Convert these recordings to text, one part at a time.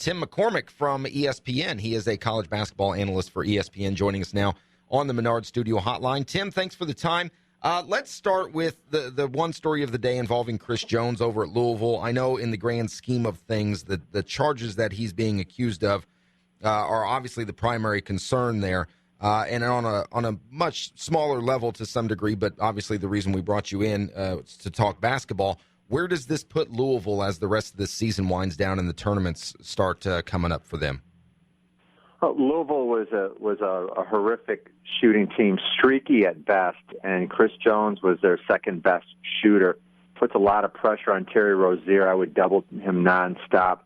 Tim McCormick from ESPN. He is a college basketball analyst for ESPN, joining us now on the Menard Studio Hotline. Tim, thanks for the time. Let's start with the one story of the day involving Chris Jones over at Louisville. I know in the grand scheme of things that the charges that he's being accused of are obviously the primary concern there, and on a much smaller level to some degree, but obviously the reason we brought you in to talk basketball. Where does this put Louisville as the rest of the season winds down and the tournaments start coming up for them? Well, Louisville was a horrific shooting team, streaky at best, and Chris Jones was their second best shooter. Puts a lot of pressure on Terry Rozier. I would double him nonstop.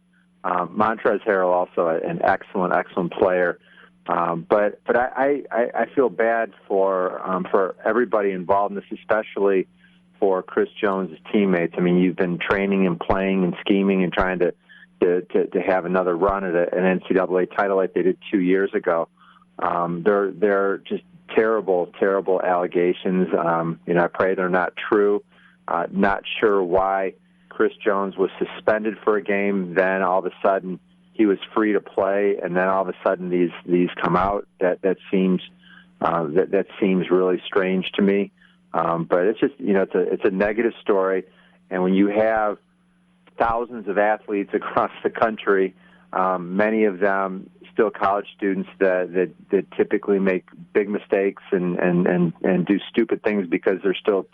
Montrezl Harrell also an excellent player. But I feel bad for everybody involved in this, especially for Chris Jones' teammates. I mean, you've been training and playing and scheming and trying to have another run at an NCAA title like they did 2 years ago. They're just terrible allegations. I pray they're not true. Not sure why Chris Jones was suspended for a game, then all of a sudden he was free to play, and then all of a sudden these come out. That seems really strange to me. But it's just, it's a negative story. And when you have thousands of athletes across the country, many of them still college students that typically make big mistakes and do stupid things because they're still,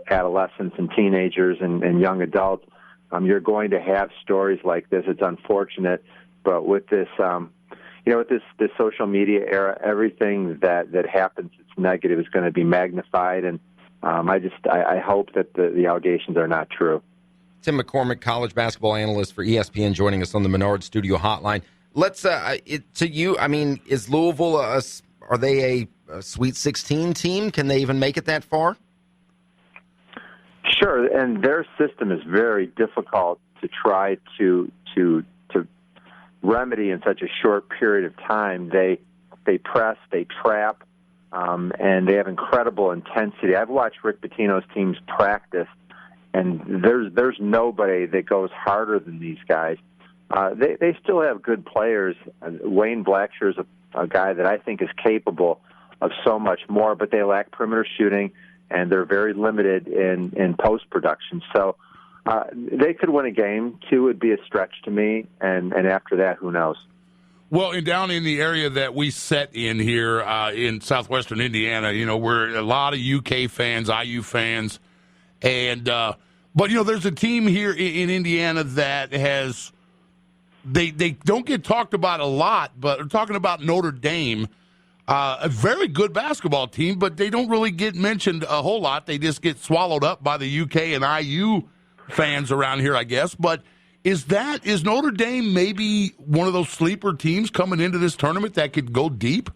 adolescents and teenagers and young adults, you're going to have stories like this. It's unfortunate, but with this, with this social media era, everything that happens that's negative is going to be magnified, and I hope that the allegations are not true. Tim McCormick, college basketball analyst for ESPN, joining us on the Menard Studio Hotline. Let's to you. I mean, is Louisville are they a Sweet 16 team? Can they even make it that far? Sure, and their system is very difficult to try to remedy in such a short period of time. They press, they trap, and they have incredible intensity. I've watched Rick Pitino's teams practice, and there's nobody that goes harder than these guys. They still have good players. Wayne Blackshear is a guy that I think is capable of so much more, but they lack perimeter shooting, and they're very limited in post-production. So they could win a game. 2 would be a stretch to me, and after that, who knows? Well, and down in the area that we set in here in southwestern Indiana, we're a lot of UK fans, IU fans, and but there's a team here in Indiana that has they don't get talked about a lot, but we're talking about Notre Dame, a very good basketball team, but they don't really get mentioned a whole lot. They just get swallowed up by the UK and IU fans around here, I guess. But is Notre Dame maybe one of those sleeper teams coming into this tournament that could go deep?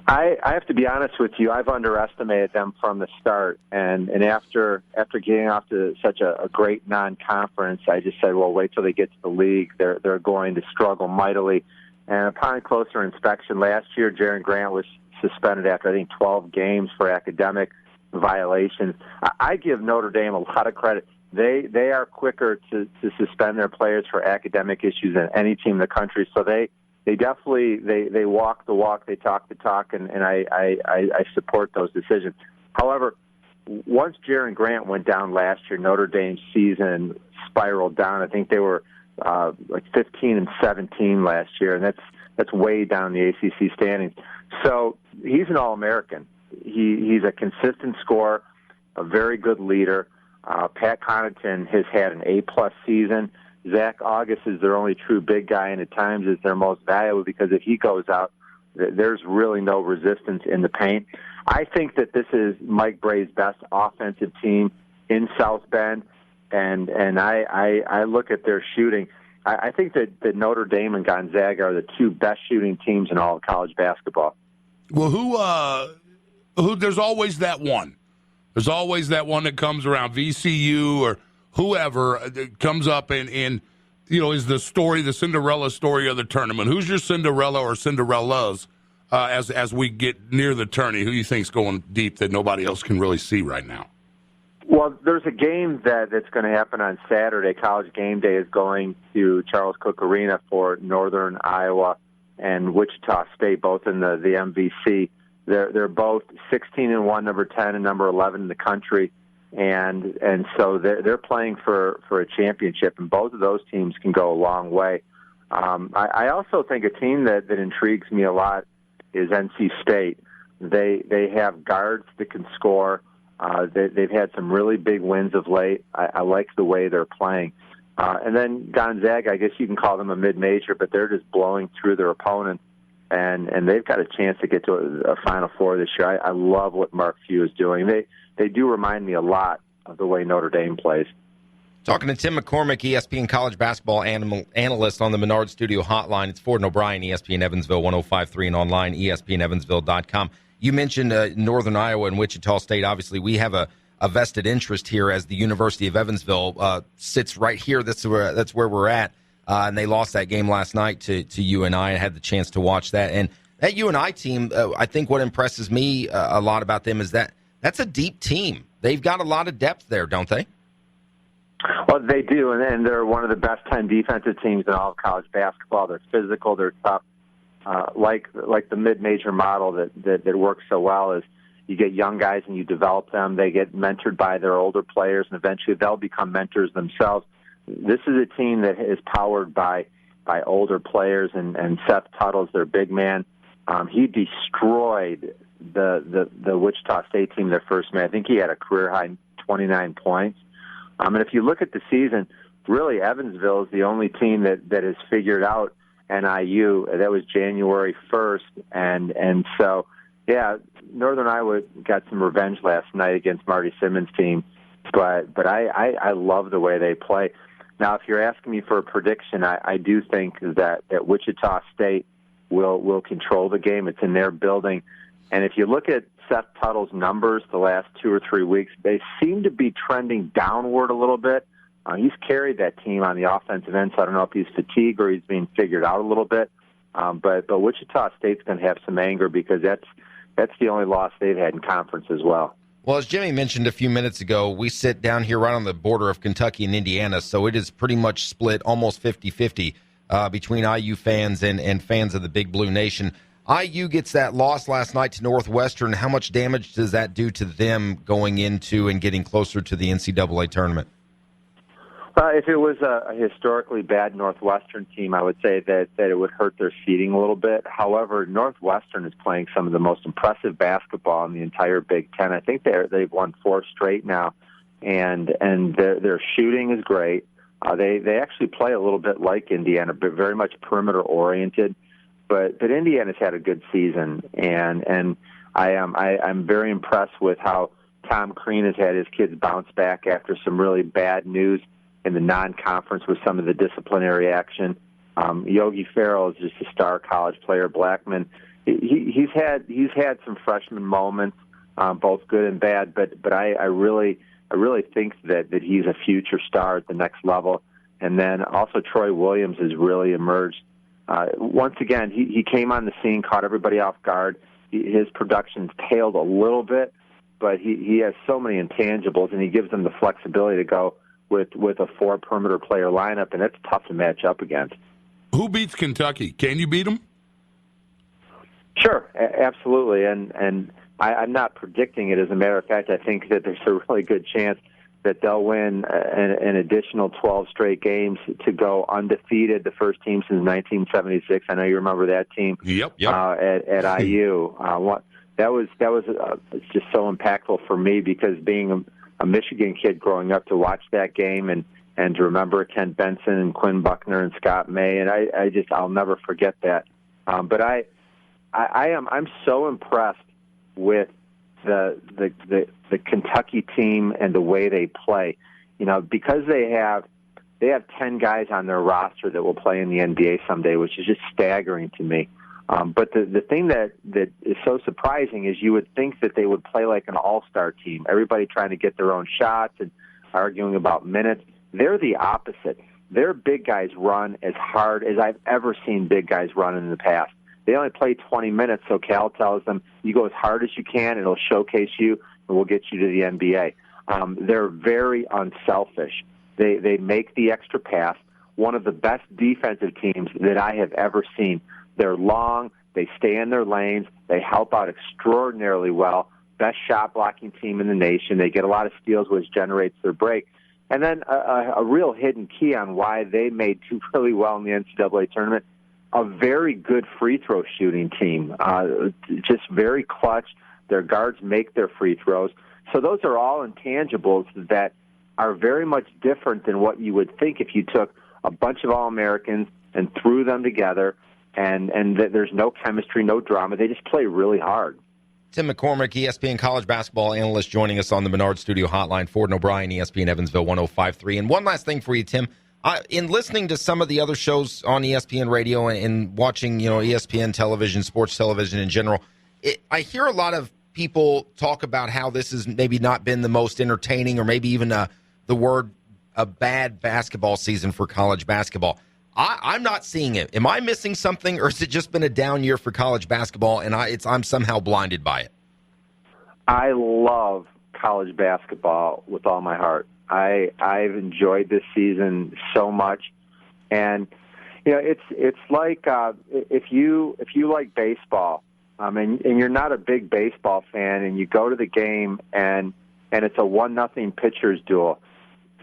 I have to be honest with you. I've underestimated them from the start, and after getting off to such a great non-conference, I just said, well, wait till they get to the league. They're going to struggle mightily. And upon closer inspection, last year, Jaren Grant was suspended after, I think, 12 games for academic violations. I give Notre Dame a lot of credit. They are quicker to suspend their players for academic issues than any team in the country. So they definitely they walk the walk, they talk the talk, and I support those decisions. However, once Jaren Grant went down last year, Notre Dame's season spiraled down. I think they were like 15 and 17 last year, and that's way down the ACC standings. So he's an All-American. He's a consistent scorer, a very good leader. Pat Connaughton has had an A-plus season. Zach August is their only true big guy, and at times is their most valuable because if he goes out, there's really no resistance in the paint. I think that this is Mike Bray's best offensive team in South Bend, and I look at their shooting. I think that Notre Dame and Gonzaga are the 2 best shooting teams in all of college basketball. Well, who? There's always that one. There's always that one that comes around, VCU or whoever that comes up and is the story, the Cinderella story of the tournament. Who's your Cinderella or Cinderellas as we get near the tourney? Who you think's going deep that nobody else can really see right now? Well, there's a game that's going to happen on Saturday. College Game Day is going to Charles Cook Arena for Northern Iowa and Wichita State, both in the MVC. They're both 16-1, number 10 and number 11 in the country, and so they're playing for a championship, and both of those teams can go a long way. I also think a team that intrigues me a lot is NC State. They have guards that can score. They've had some really big wins of late. I like the way they're playing. And then Gonzaga, I guess you can call them a mid-major, but they're just blowing through their opponents, and they've got a chance to get to a Final Four this year. I love what Mark Few is doing. They do remind me a lot of the way Notre Dame plays. Talking to Tim McCormick, ESPN college basketball analyst on the Menard Studio Hotline. It's Ford and O'Brien, ESPN Evansville 105.3 and online, ESPNEvansville.com. You mentioned Northern Iowa and Wichita State. Obviously, we have a vested interest here as the University of Evansville sits right here. That's where we're at. And they lost that game last night to UNI. I had the chance to watch that. And that UNI team, I think what impresses me a lot about them is that's a deep team. They've got a lot of depth there, don't they? Well, they do, and they're one of the best 10 defensive teams in all of college basketball. They're physical, they're tough. Like the mid-major model that works so well is you get young guys and you develop them. They get mentored by their older players, and eventually they'll become mentors themselves. This is a team that is powered by older players, and Seth Tuttle's their big man. He destroyed the Wichita State team their first man. I think he had a career-high 29 points. And if you look at the season, really Evansville is the only team that has figured out NIU. That was January 1st, and so, yeah, Northern Iowa got some revenge last night against Marty Simmons' team, but I love the way they play. Now, if you're asking me for a prediction, I do think that Wichita State will control the game. It's in their building, and if you look at Seth Tuttle's numbers the last 2 or 3 weeks, they seem to be trending downward a little bit. He's carried that team on the offensive end, so I don't know if he's fatigued or he's being figured out a little bit. But Wichita State's going to have some anger because that's the only loss they've had in conference as well. Well, as Jimmy mentioned a few minutes ago, we sit down here right on the border of Kentucky and Indiana, so it is pretty much split almost 50-50 between IU fans and fans of the Big Blue Nation. IU gets that loss last night to Northwestern. How much damage does that do to them going into and getting closer to the NCAA tournament? If it was a historically bad Northwestern team, I would say that it would hurt their seeding a little bit. However, Northwestern is playing some of the most impressive basketball in the entire Big Ten. I think they've won 4 straight now, and their shooting is great. They actually play a little bit like Indiana, but very much perimeter oriented. But Indiana's had a good season, and I'm very impressed with how Tom Crean has had his kids bounce back after some really bad news in the non-conference with some of the disciplinary action. Yogi Ferrell is just a star college player. Blackman, he's had some freshman moments, both good and bad. But I really think that he's a future star at the next level. And then also Troy Williams has really emerged. Once again, he came on the scene, caught everybody off guard. His production's tailed a little bit, but he has so many intangibles, and he gives them the flexibility to go with a 4 perimeter player lineup, and it's tough to match up against. Who beats Kentucky? Can you beat them? Sure, absolutely, and I'm not predicting it. As a matter of fact, I think that there's a really good chance that they'll win an additional 12 straight games to go undefeated, the first team since 1976. I know you remember that team. Yep. At IU. That was just so impactful for me because being a Michigan kid growing up to watch that game and to remember Kent Benson and Quinn Buckner and Scott May, and I'll never forget that. But I'm so impressed with the Kentucky team and the way they play. You know, because they have 10 guys on their roster that will play in the NBA someday, which is just staggering to me. But the thing that is so surprising is you would think that they would play like an all-star team, everybody trying to get their own shots and arguing about minutes. They're the opposite. Their big guys run as hard as I've ever seen big guys run in the past. They only play 20 minutes, so Cal tells them, you go as hard as you can, it'll showcase you, and we'll get you to the NBA. They're very unselfish. They make the extra pass. One of the best defensive teams that I have ever seen. They're long. They stay in their lanes. They help out extraordinarily well. Best shot blocking team in the nation. They get a lot of steals, which generates their break. And then a real hidden key on why they made do really well in the NCAA tournament, a very good free throw shooting team. Just very clutch. Their guards make their free throws. So those are all intangibles that are very much different than what you would think if you took a bunch of All-Americans and threw them together, and there's no chemistry, no drama. They just play really hard. Tim McCormick, ESPN college basketball analyst, joining us on the Menard Studio Hotline. Ford and O'Brien, ESPN Evansville 105.3. And one last thing for you, Tim. In listening to some of the other shows on ESPN radio and watching, ESPN television, sports television in general, I hear a lot of people talk about how this has maybe not been the most entertaining, or maybe even the word a bad basketball season for college basketball. I'm not seeing it. Am I missing something, or has it just been a down year for college basketball, and I'm somehow blinded by it? I love college basketball with all my heart. I've enjoyed this season so much, and it's like if you like baseball, and you're not a big baseball fan, and you go to the game and it's a 1-0 pitcher's duel.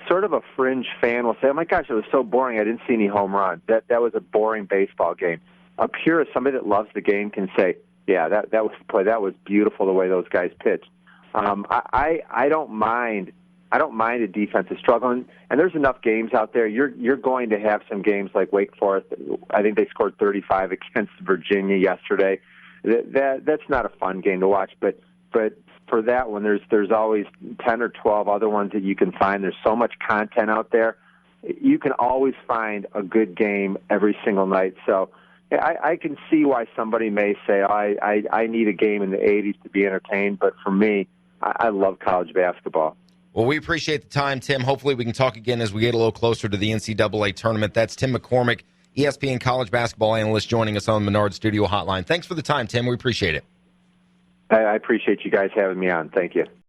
Sort of a fringe fan will say, "Oh my gosh, it was so boring. I didn't see any home runs. That was a boring baseball game." A purist, somebody that loves the game, can say, "Yeah, that was play. That was beautiful the way those guys pitched." I don't mind. I don't mind a defensive struggle, and there's enough games out there. You're going to have some games like Wake Forest. I think they scored 35 against Virginia yesterday. That's not a fun game to watch, but for that one, there's always 10 or 12 other ones that you can find. There's so much content out there. You can always find a good game every single night. So I can see why somebody may say, I need a game in the 80s to be entertained. But for me, I love college basketball. Well, we appreciate the time, Tim. Hopefully we can talk again as we get a little closer to the NCAA tournament. That's Tim McCormick, ESPN college basketball analyst, joining us on the Menard Studio Hotline. Thanks for the time, Tim. We appreciate it. I appreciate you guys having me on. Thank you.